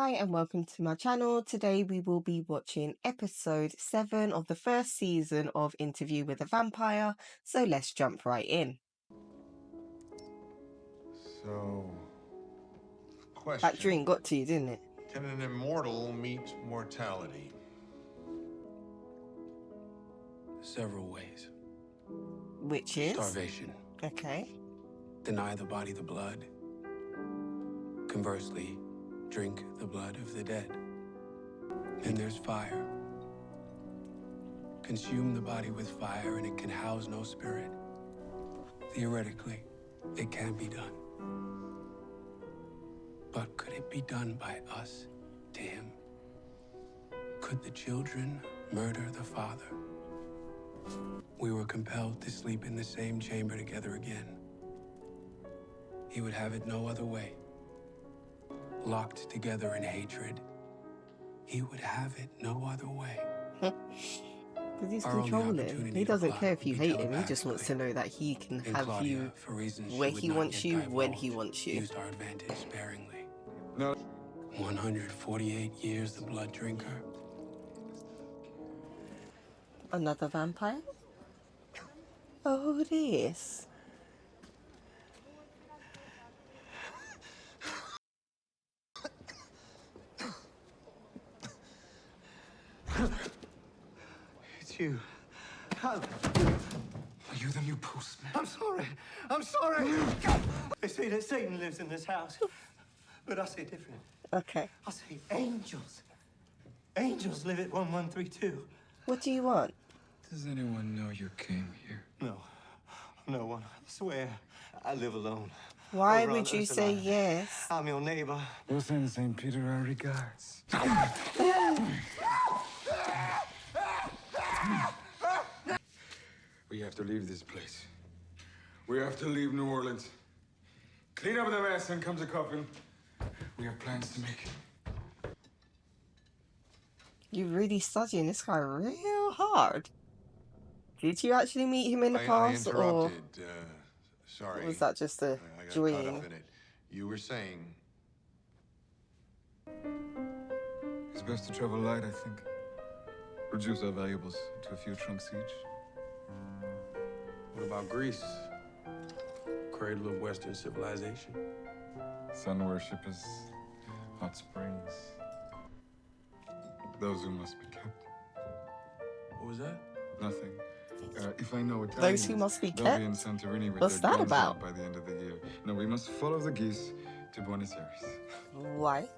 Hi and welcome to my channel. Today we will be watching episode 7 of the first season of Interview with a Vampire. So let's jump right in. So, question. That dream got to you, didn't it? Can an immortal meet mortality? Several ways. Which is? Starvation. Okay. Deny the body the blood. Conversely, drink the blood of the dead. Then there's fire. Consume the body with fire and it can house no spirit. Theoretically, it can be done. But could it be done by us to him? Could the children murder the father? We were compelled to sleep in the same chamber together again. He would have it no other way. Locked together in hatred, he would have it no other way. Because he's Our only controlling. opportunity He to doesn't plot care if you would be hate him. He just wants to know that he can And have Claudia, you for reasons where she would he not wants yet you, when he divulge, wants you. used our advantage sparingly. No. 148 years the blood drinker. Another vampire? Oh, this. It's you. Are you the new postman? I'm sorry. I'm sorry. They say that Satan lives in this house, but I say different. Okay. I say angels. Angels live at 1132. What do you want? Does anyone know you came here? No. No one. I swear. I live alone. Why Over on would you Earth say alive. yes? I'm your neighbor. We'll send St. Peter our regards. We have to leave this place. We have to leave New Orleans. Clean up the mess and comes a coffin. We have plans to make. You're really studying this guy real hard. Did you actually meet him in the I past, or interrupted. Sorry. was that just a I got caught dream? up in it. You were saying. It's best to travel light, I think. Reduce our valuables to a few trunks each. What about Greece? Cradle of Western civilization. Sun worship is hot springs. Those who must be kept. What was that? Nothing. If I know Italians, Those who must be they'll kept? be in Santorini with What's their that guns about? out by the end of the year. No, we must follow the geese to Buenos Aires. Why?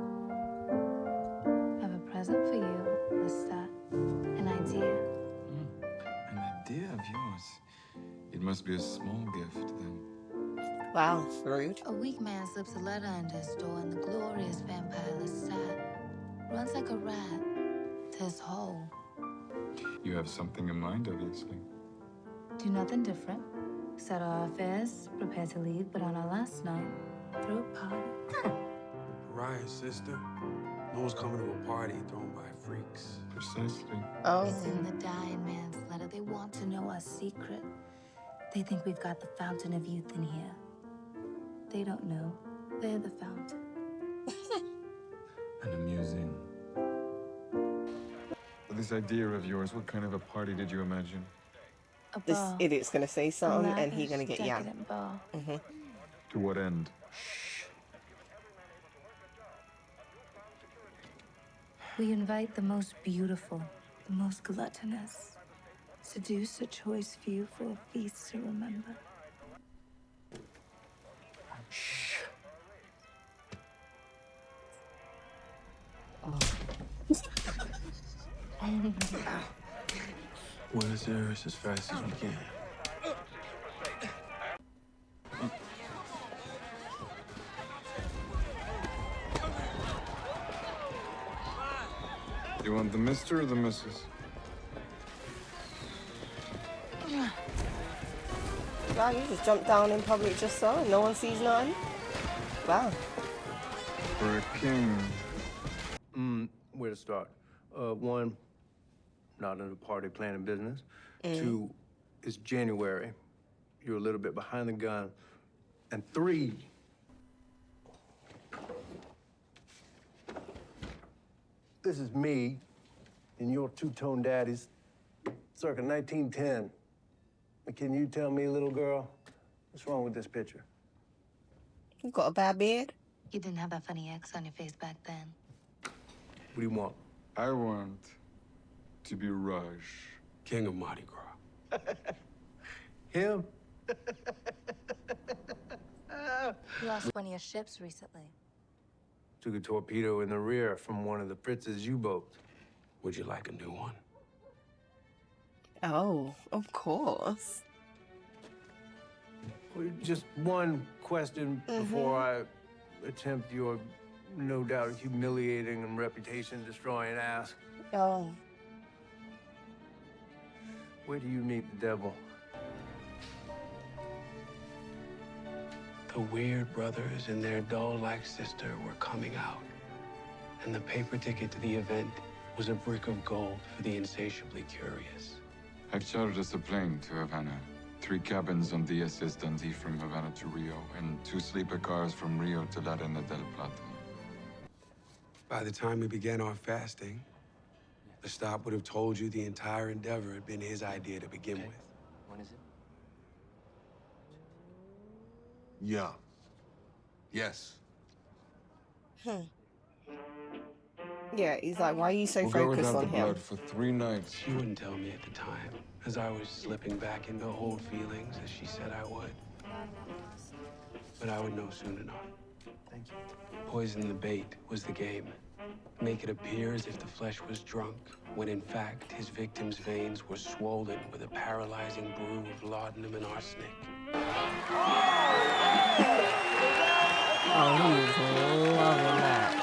I have a present for you, Lestat. An idea. An idea of yours. It must be a small gift, then. Wow, rude. A weak man slips a letter under his door, and the glorious vampire Lestat runs like a rat to his hole. You have something in mind, obviously. Do nothing different. Settle our affairs, prepare to leave, but on our last night, throw a party. Pariah, sister. No one's coming to a party thrown by freaks. Precisely. Oh, It's in the dying man's letter. They want to know our secret. They think we've got the fountain of youth in here. They don't know. They're the fountain. And amusing. This idea of yours, what kind of a party did you imagine? A this bar. idiot's gonna say A something and he's lavish, gonna get yam. decadent bar. To what end? We invite the most beautiful, the most gluttonous. Seduce a choice few for a feast to remember. Buenos Aires as fast as we can. You want the mister or the missus? Wow, you just jumped down in public just so and no one sees nothing? Wow. For a king. Where to start? One, not in the party planning business. Two, it's January. You're a little bit behind the gun. And three, This is me and your two-tone daddies, circa 1910. But can you tell me, little girl, what's wrong with this picture? You got a bad beard? You didn't have that funny X on your face back then. What do you want? I want to be Raj. King of Mardi Gras. Him? You lost one of your ships recently. Took a torpedo in the rear from one of the Fritz's U-boats. Would you like a new one? Oh, of course. Just one question before I attempt your no doubt humiliating and reputation-destroying ask. Oh. Where do you meet the devil? The Weird Brothers and their doll-like sister were coming out, and the paper ticket to the event was a brick of gold for the insatiably curious. I've chartered us a plane to Havana. 3 cabins on the SS Dundee from Havana to Rio, and 2 sleeper cars from Rio to La Arena del Plata. By the time we began our fasting, Lestat would have told you the entire endeavor had been his idea to begin with. When is it? Yeah. Yes. Yeah, he's like, why are you so We'll go focused without on the him? blood for 3 nights. She wouldn't tell me at the time, as I was slipping back into old feelings as she said I would. But I would know soon enough. Thank you. Poison the bait was the game. Make it appear as if the flesh was drunk, when in fact his victim's veins were swollen with a paralyzing brew of laudanum and arsenic. Oh, he's loving that.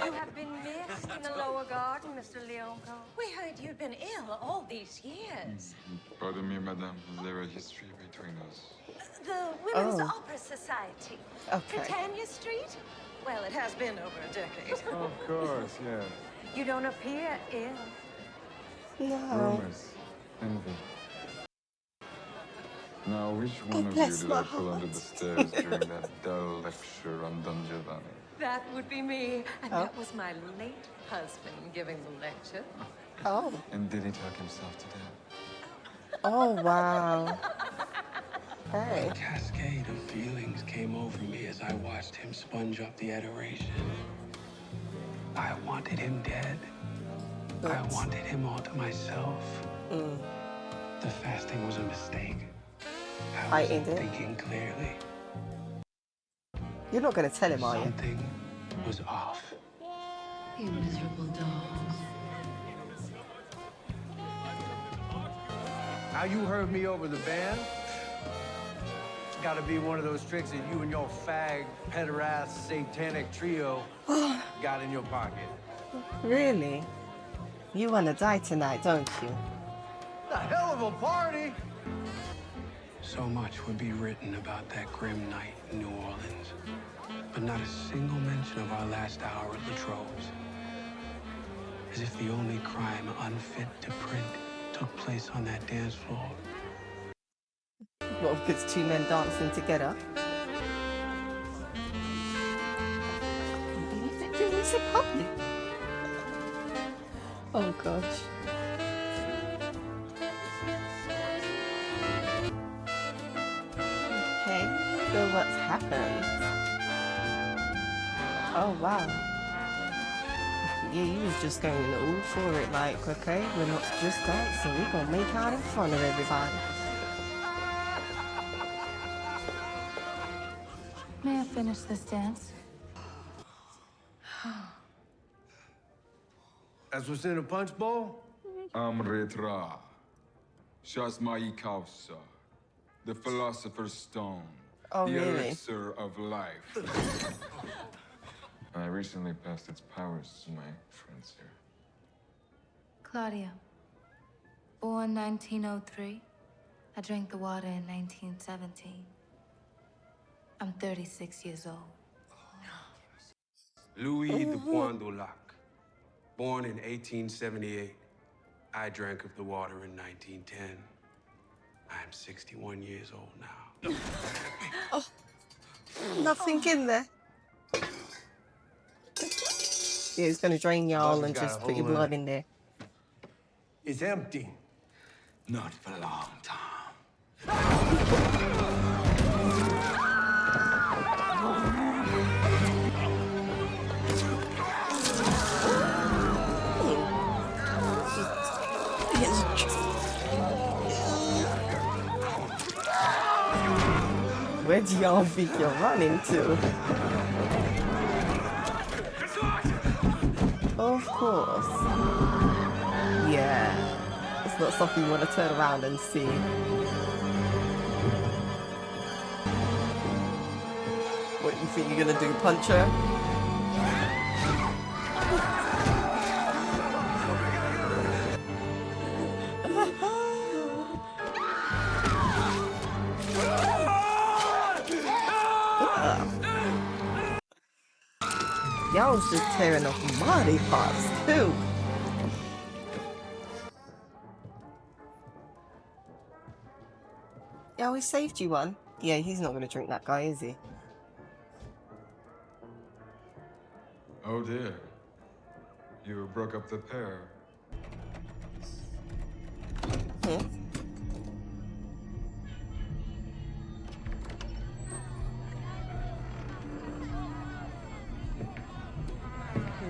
You have been missed in the lower garden, Mr. Leonco. We heard you'd been ill all these years. Pardon me, madame. Is there a history between us? The Women's Oh. Opera Society. Okay. Britannia Street? Well, it has been over a decade. Of course, yeah. You don't appear ill. No. Rumors. Envy. Now, which one of you bless did my I pull under the stairs during that dull lecture on Don Giovanni? That would be me. And Oh. that was my late husband giving the lecture. Oh. And did he talk himself to death? Oh, wow. Hey. A cascade of feelings came over me as I watched him sponge up the adoration. I wanted him dead. I wanted him all to myself. The fasting was a mistake. I wasn't ended. thinking clearly. You're not going to tell him, are you? Something was off. You miserable dogs. Now you heard me over the band? It's gotta be one of those tricks that you and your fag, pederast, satanic trio got in your pocket. Really? You want to die tonight, don't you? A hell of a party! So much would be written about that grim night in New Orleans, but not a single mention of our last hour at Latrobe's. As if the only crime unfit to print took place on that dance floor. What if it's 2 men dancing together? Doing this in public. Oh gosh. Okay, so what's happened? Oh wow. Yeah, you was just going all for it, like, okay, we're not just dancing, we're gonna make out in front of everybody. May I finish this dance? That's what's in a punch bowl? Amritra. Shasmai Kausa. The Philosopher's Stone. Oh, the really? elixir of life. I recently passed its powers to my friends here. Claudia. Born 1903. I drank the water in 1917. I'm 36 years old. Louis de Pointe, born in 1878. I drank of the water in 1910. I am 61 years old now. Oh, nothing in there. Yeah, he's gonna drain y'all and Got a just put your hole in blood it. in there. It's empty. Not for a long time. Where do y'all think you're running to? Of course. Yeah. It's not something you want to turn around and see. What you think you're gonna do, punch her? Y'all was just tearing off body parts too. Yeah, we saved you one. Yeah, he's not gonna drink that guy, is he? Oh dear. You broke up the pair.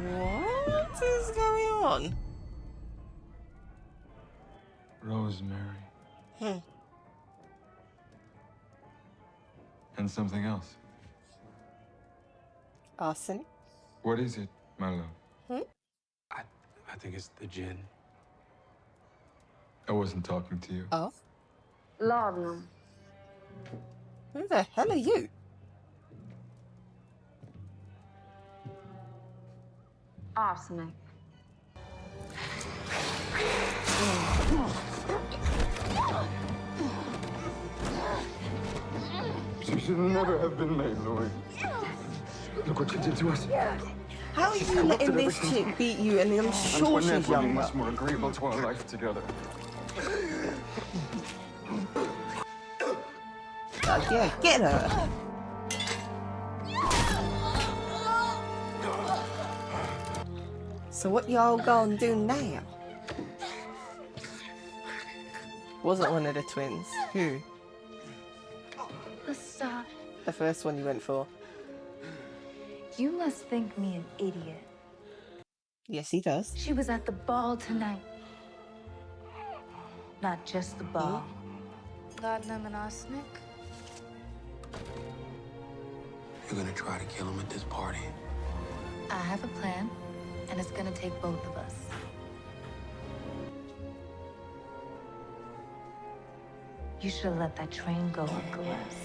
What is going on? Rosemary. And something else. Arsenic? What is it, my love? I think it's the gin. I wasn't talking to you. Oh? Laudanum. Who the hell are you? Arsenic. She should never have been made, Louis. Look what you did to us. How are you letting this chick beat you and I'm sure she's Antoinette would be younger? much more agreeable to our life together. Yeah, get her. So what y'all gonna do now? Wasn't one of the twins. Who? Lestat, The first one you went for. you must think me an idiot. Yes, he does. She was at the ball tonight. Not just the ball. Laudanum and arsenic? You're gonna try to kill him at this party. I have a plan, and it's gonna take both of us. You should have let that train go, Uncle Les.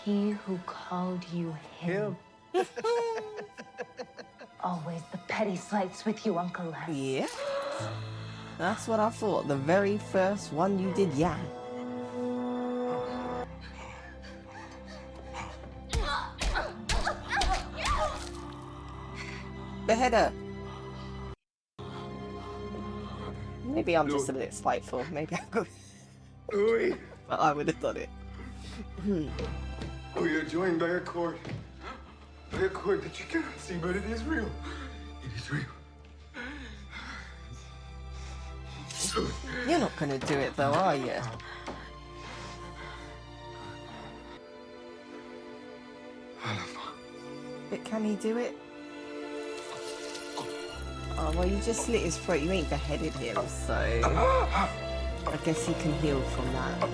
He who called you him. Always the petty slights with you, Uncle Les. Yeah. That's what I thought. The very first one you did, yeah. Behead her. Maybe I'm just a bit spiteful. Maybe I could. But I would have done it. We are joined by a cord. By a cord that you cannot see, but it is real. It is real. You're not gonna do it though, are you? But can he do it? Oh, well, you just slit his throat. You ain't beheaded him, so I guess he can heal from that.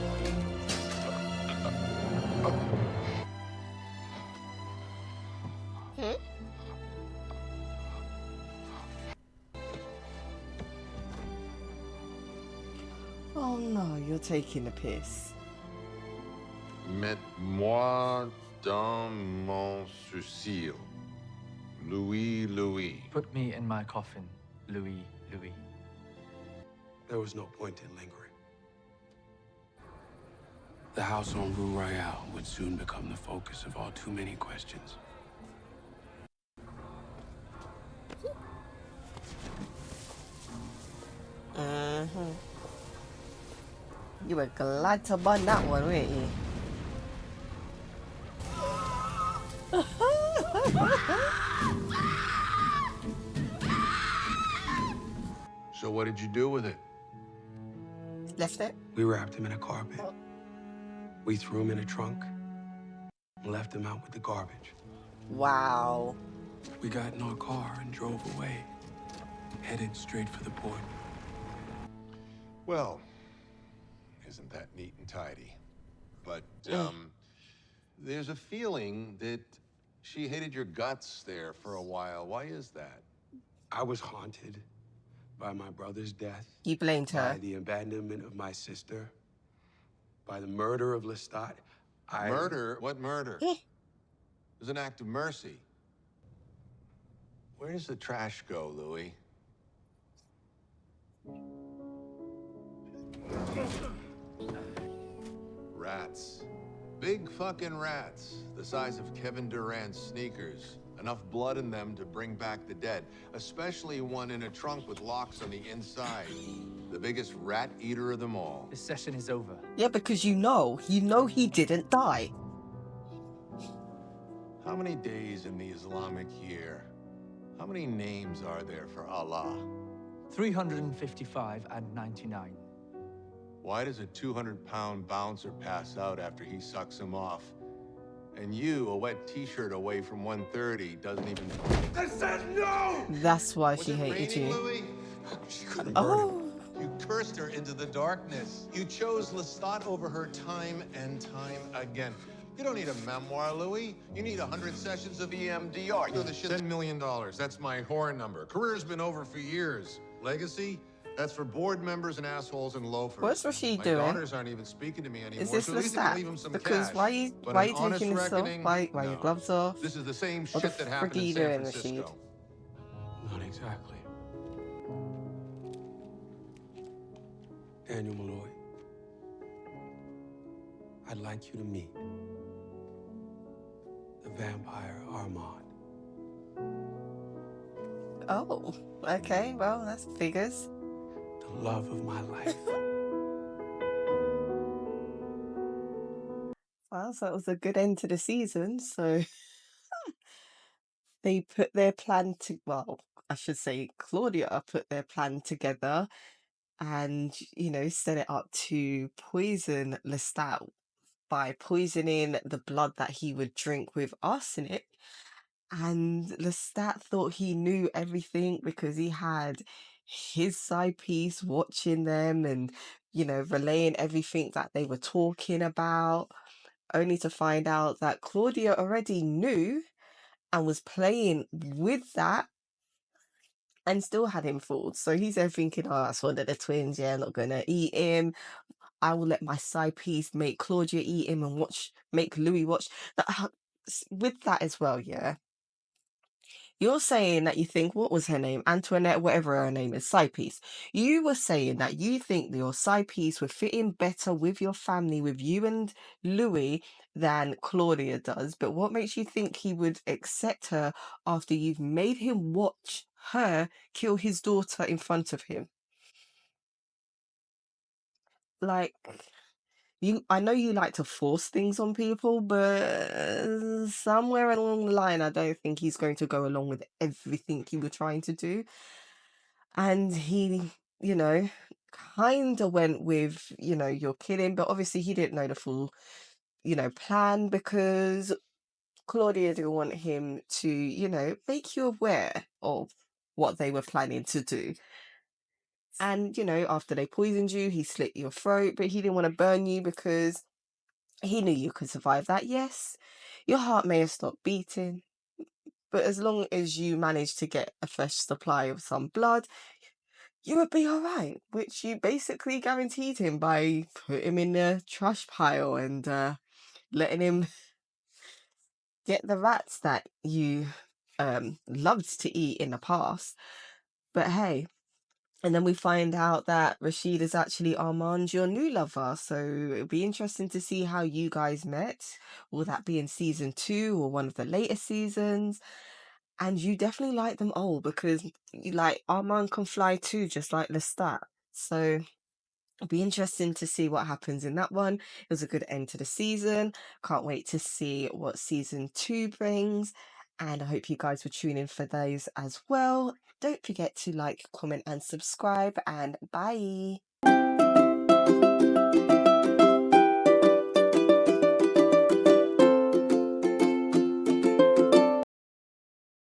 Oh no, you're taking the piss. Mets-moi Dans mon sourcil. Louis, Louis. Put me in my coffin, Louis, Louis. There was no point in lingering. The house on Rue Royale would soon become the focus of all too many questions. You were glad to bun that one, weren't you? So what did you do with it? Left it? We wrapped him in a carpet. We threw him in a trunk and left him out with the garbage. Wow. We got in our car and drove away, headed straight for the port. Well, isn't that neat and tidy? But, there's a feeling that she hated your guts there for a while. Why is that? I was haunted by my brother's death, You blamed her. by the abandonment of my sister, by the murder of Lestat. Murder? What murder? It was an act of mercy. Where does the trash go, Louis? Rats. Big fucking rats. The size of Kevin Durant's sneakers. Enough blood in them to bring back the dead. Especially one in a trunk with locks on the inside. The biggest rat eater of them all. This session is over. Yeah, because you know he didn't die. How many days in the Islamic year? How many names are there for Allah? 355 and 99. Why does a 200-pound bouncer pass out after he sucks him off? And you, a wet t-shirt away from 130, doesn't even... I said no! That's why Was she it hated raining, you. Louis? She couldn't Oh. You cursed her into the darkness. You chose Lestat over her time and time again. You don't need a memoir, Louis. You need 100 sessions of EMDR. You're the shit. $10 million. That's my horn number. Career's been over for years. Legacy? That's for board members and assholes and loafers. What's Rashid My doing? daughters aren't even speaking to me anymore. Is this so at least I can leave Lestat? them some Because cash. why But are an you honest taking this off? reckoning, Why your no. gloves off? This is the same What the shit that frick happened are in you San doing, Francisco. Rashid? Not exactly. Daniel Molloy, I'd like you to meet the vampire Armand. Oh, okay. Well, that's figures. The love of my life. Well, so that was a good end to the season. So they put their plan to, well, I should say Claudia put their plan together and, set it up to poison Lestat by poisoning the blood that he would drink with arsenic. And Lestat thought he knew everything because he had his side piece watching them and, relaying everything that they were talking about, only to find out that Claudia already knew and was playing with that and still had him fooled. So he's there thinking, oh, that's one of the twins. Yeah, I'm not going to eat him. I will let my side piece make Claudia eat him and make Louis watch. With that as well, yeah. You're saying that you think, what was her name? Antoinette, whatever her name is, side piece. You were saying that you think your side piece would fit in better with your family, with you and Louis, than Claudia does. But what makes you think he would accept her after you've made him watch her kill his daughter in front of him? Like, I know you like to force things on people, but somewhere along the line, I don't think he's going to go along with everything you were trying to do. And he, kind of went with, you're kidding, but obviously he didn't know the full, plan because Claudia didn't want him to, make you aware of what they were planning to do. And, after they poisoned you, he slit your throat, but he didn't want to burn you because he knew you could survive that. Yes, your heart may have stopped beating, but as long as you managed to get a fresh supply of some blood, you would be all right, which you basically guaranteed him by putting him in the trash pile and letting him get the rats that you loved to eat in the past. But hey, and then we find out that Rashid is actually Armand, your new lover. So it'll be interesting to see how you guys met. Will that be in season 2 or one of the later seasons? And you definitely like them all because you like Armand can fly too, just like Lestat. So it'll be interesting to see what happens in that one. It was a good end to the season. Can't wait to see what season 2 brings. And I hope you guys will tune in for those as well. Don't forget to like, comment, and subscribe. And bye.